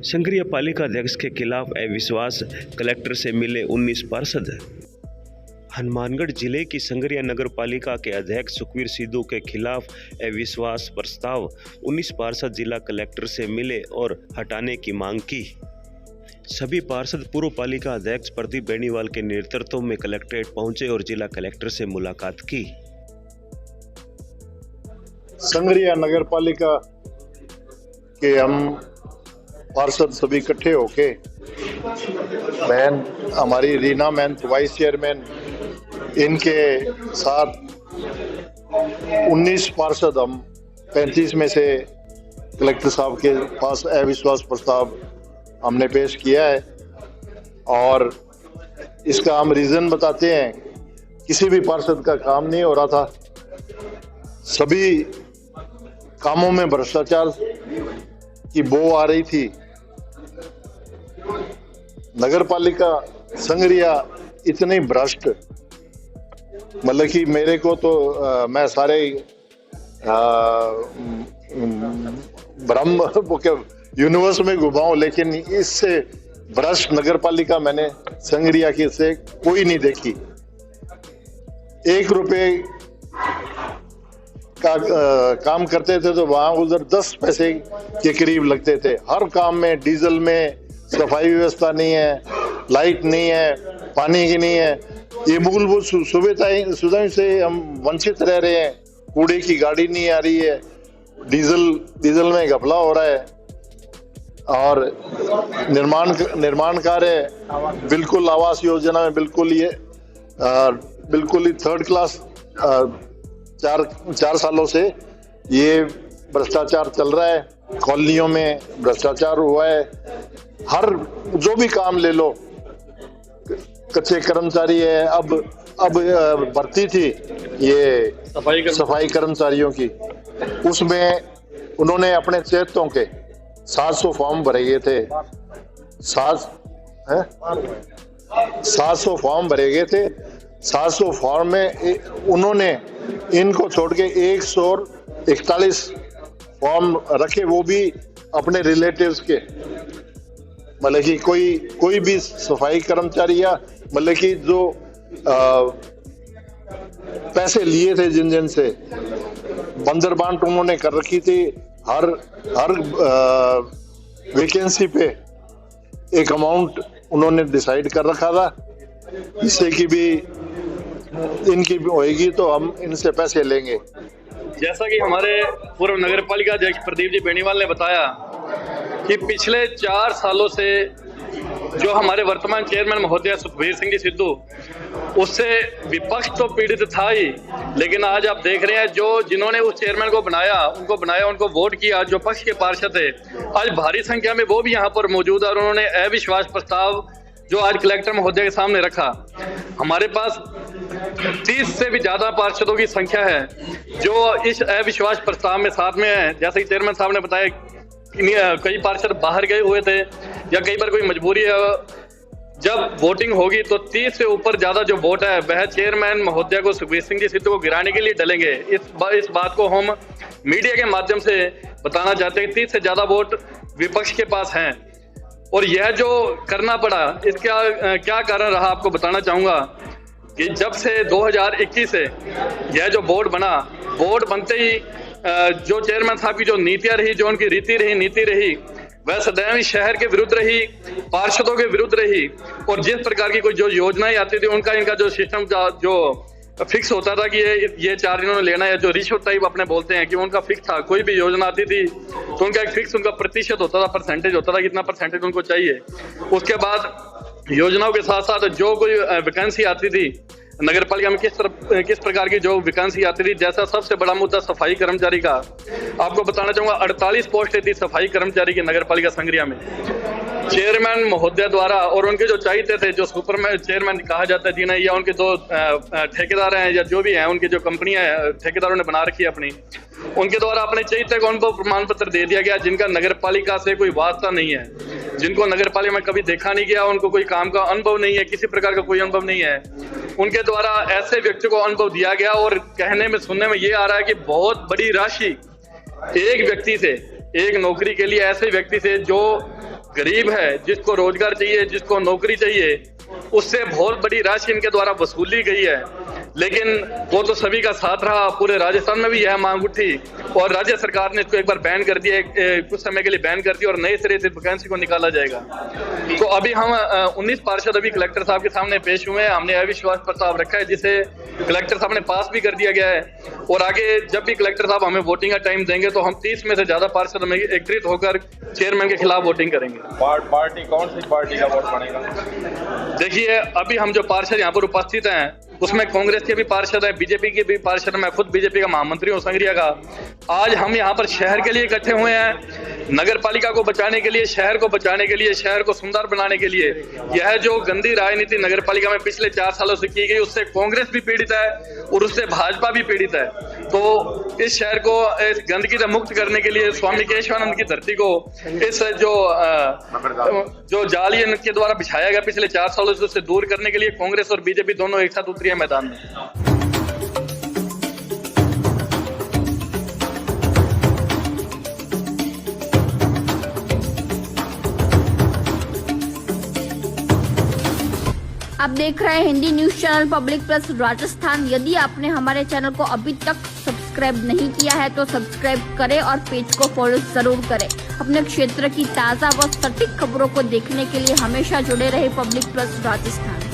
संग्रिया पालिका अध्यक्ष के खिलाफ अविश्वास, कलेक्टर से मिले 19 पार्षद। हनुमानगढ़ जिले की संग्रिया नगर पालिका के अध्यक्ष सुखवीर सिद्धू के खिलाफ अविश्वास प्रस्ताव 19 पार्षद जिला कलेक्टर से मिले और हटाने की मांग की। सभी पार्षद पूर्व पालिका अध्यक्ष प्रदीप बेनीवाल के नेतृत्व में कलेक्ट्रेट पहुंचे और जिला कलेक्टर से मुलाकात की। संग्रिया नगर पालिका के हम पार्षद सभी इकट्ठे होके बहन हमारी रीना मैन वाइस चेयरमैन, इनके साथ 19 पार्षद हम 35 में से कलेक्टर साहब के पास अविश्वास प्रस्ताव हमने पेश किया है। और इसका हम रीजन बताते हैं। किसी भी पार्षद का काम नहीं हो रहा था, सभी कामों में भ्रष्टाचार की बो आ रही थी। नगर पालिका संग्रिया इतनी भ्रष्ट, मतलब कि मेरे को तो मैं सारे ब्रह्म यूनिवर्स में घुमा हूं, लेकिन इससे भ्रष्ट नगर पालिका मैंने संग्रिया की से कोई नहीं देखी। 1 रुपए का काम करते थे तो वहां उधर 10 पैसे के करीब लगते थे। हर काम में, डीजल में सफाई व्यवस्था नहीं है, लाइट नहीं है, पानी की नहीं है। ये मूलभूत सुविधाएं से हम वंचित रह रहे हैं। कूड़े की गाड़ी नहीं आ रही है, डीजल में घपला हो रहा है और निर्माण कार्य बिल्कुल आवास योजना में बिल्कुल ही 3rd क्लास 4 सालों से ये भ्रष्टाचार चल रहा है। कॉलोनियों में भ्रष्टाचार हुआ है। हर जो भी काम ले लो, कच्चे कर्मचारी है। अब भर्ती थी ये सफाई कर्मचारियों की, उसमें उन्होंने अपने चेतों के 700 फॉर्म भरे गए थे। 700 फॉर्म भरे गए थे। 700 फॉर्म में उन्होंने इनको छोड़ के 141 फॉर्म रखे, वो भी अपने रिलेटिव्स के। मतलब कि कोई भी सफाई कर्मचारी या मतलब कि जो पैसे लिए थे जिन से बंदर बांट उन्होंने कर रखी थी। हर वैकेंसी पे एक अमाउंट उन्होंने डिसाइड कर रखा था, जिससे कि भी इनकी भी होएगी तो हम इनसे पैसे लेंगे। जैसा कि हमारे पूर्व नगर पालिका अध्यक्ष प्रदीप जी बेनीवाल ने बताया कि पिछले 4 सालों से जो हमारे वर्तमान चेयरमैन महोदय सुखवीर सिंह जी सिद्धू, उससे विपक्ष तो पीड़ित था ही, लेकिन आज आप देख रहे हैं जिन्होंने उस चेयरमैन को बनाया, उनको वोट किया, जो पक्ष के पार्षद थे, आज भारी संख्या में वो भी यहाँ पर मौजूद है और उन्होंने अविश्वास प्रस्ताव जो आज कलेक्टर महोदय के सामने रखा। हमारे पास 30 से भी ज्यादा पार्षदों की संख्या है जो इस अविश्वास प्रस्ताव में साथ में है। जैसे कि चेयरमैन साहब ने बताया, कई पार्षद बाहर गए हुए थे या कई बार कोई मजबूरी है। जब वोटिंग होगी तो 30 से ऊपर ज्यादा जो वोट है वह चेयरमैन महोदय को, सुखवीर सिंह जी सिद्धू को गिराने के लिए डलेंगे। इस बात को हम मीडिया के माध्यम से बताना चाहते हैं। 30 से ज्यादा वोट विपक्ष के पास हैं और यह जो करना पड़ा, इसका क्या कारण रहा आपको बताना चाहूंगा कि जब से 2021 से यह जो बोर्ड बना, बोर्ड बनते ही जो चेयरमैन साहब की जो नीतियां रही, जो उनकी नीति रही, वह सदैव ही शहर के विरुद्ध रही, पार्षदों के विरुद्ध रही। और जिस प्रकार की कोई जो योजनाएं आती थी, इनका जो सिस्टम जो फिक्स होता था कि ये 4 इन्होंने लेना है, जो रिश्वत टाइप अपने बोलते हैं कि उनका फिक्स था। कोई भी योजना आती थी तो उनका एक फिक्स प्रतिशत होता था, परसेंटेज होता था, कितना परसेंटेज उनको चाहिए। उसके बाद योजनाओं के साथ साथ जो कोई वैकेंसी आती थी नगर पालिका में, किस प्रकार की जो वैकेंसी आती थी, जैसा सबसे बड़ा मुद्दा सफाई कर्मचारी का, आपको बताना चाहूंगा 48 पोस्टें थी सफाई कर्मचारी की नगर पालिका संग्रिया में। चेयरमैन महोदय द्वारा और उनके जो चाहते थे, जो सुपर चेयरमैन कहा जाता है जिन्हें, या उनके जो ठेकेदार हैं या जो भी हैं, उनकी जो कंपनियां हैं, ठेकेदारों ने बना रखी है अपनी, उनके द्वारा अपने चहिते को अनुभव प्रमाण पत्र दे दिया गया, जिनका नगर पालिका से कोई वास्ता नहीं है, जिनको नगर पालिका में कभी देखा नहीं गया, उनको कोई काम का अनुभव नहीं है, किसी प्रकार का कोई अनुभव नहीं है। उनके द्वारा ऐसे व्यक्ति को अनुभव दिया गया और कहने में सुनने में ये आ रहा है कि बहुत बड़ी राशि एक व्यक्ति से, एक नौकरी के लिए ऐसे व्यक्ति से जो गरीब है, जिसको रोजगार चाहिए, जिसको नौकरी चाहिए, उससे बहुत बड़ी राशि इनके द्वारा वसूली गई है। लेकिन वो तो सभी का साथ रहा, पूरे राजस्थान में भी यह मांग उठी और राज्य सरकार ने इसको एक बार बैन कर दिया, कुछ समय के लिए बैन कर दिया और नए सिरे से वैकेंसी को निकाला जाएगा। तो अभी हम 19 पार्षद अभी कलेक्टर साहब के सामने पेश हुए हैं। हमने अविश्वास प्रस्ताव रखा है जिसे कलेक्टर साहब ने पास भी कर दिया गया है और आगे जब भी कलेक्टर साहब हमें वोटिंग का टाइम देंगे तो हम 30 में से ज्यादा पार्षद में एकत्रित होकर चेयरमैन के खिलाफ वोटिंग करेंगे। पार्टी कौन सी पार्टी का वोट पड़ेगा? देखिए, अभी हम जो पार्षद यहाँ पर उपस्थित हैं उसमें कांग्रेस के भी पार्षद हैं, बीजेपी के भी पार्षद, मैं खुद बीजेपी का महामंत्री हूँ संगरिया का। आज हम यहाँ पर शहर के लिए इकट्ठे हुए हैं, नगर पालिका को बचाने के लिए, शहर को बचाने के लिए, शहर को सुंदर बनाने के लिए। यह जो गंदी राजनीति नगर पालिका में पिछले 4 सालों से की गई, उससे कांग्रेस भी पीड़ित है और उससे भाजपा भी पीड़ित है। तो इस शहर को इस गंदगी से मुक्त करने के लिए, स्वामी केशवानंद की धरती को इस जो जाल इनके द्वारा बिछाया गया पिछले 4 सालों से, उससे दूर करने के लिए कांग्रेस और बीजेपी दोनों एक साथ उतरी है मैदान में। आप देख रहे हैं Hindi news channel public plus Rajasthan. यदि आपने हमारे चैनल को अभी तक सब्सक्राइब नहीं किया है तो सब्सक्राइब करें और पेज को फॉलो जरूर करें। अपने क्षेत्र की ताज़ा व सटीक खबरों को देखने के लिए हमेशा जुड़े रहे पब्लिक प्लस राजस्थान।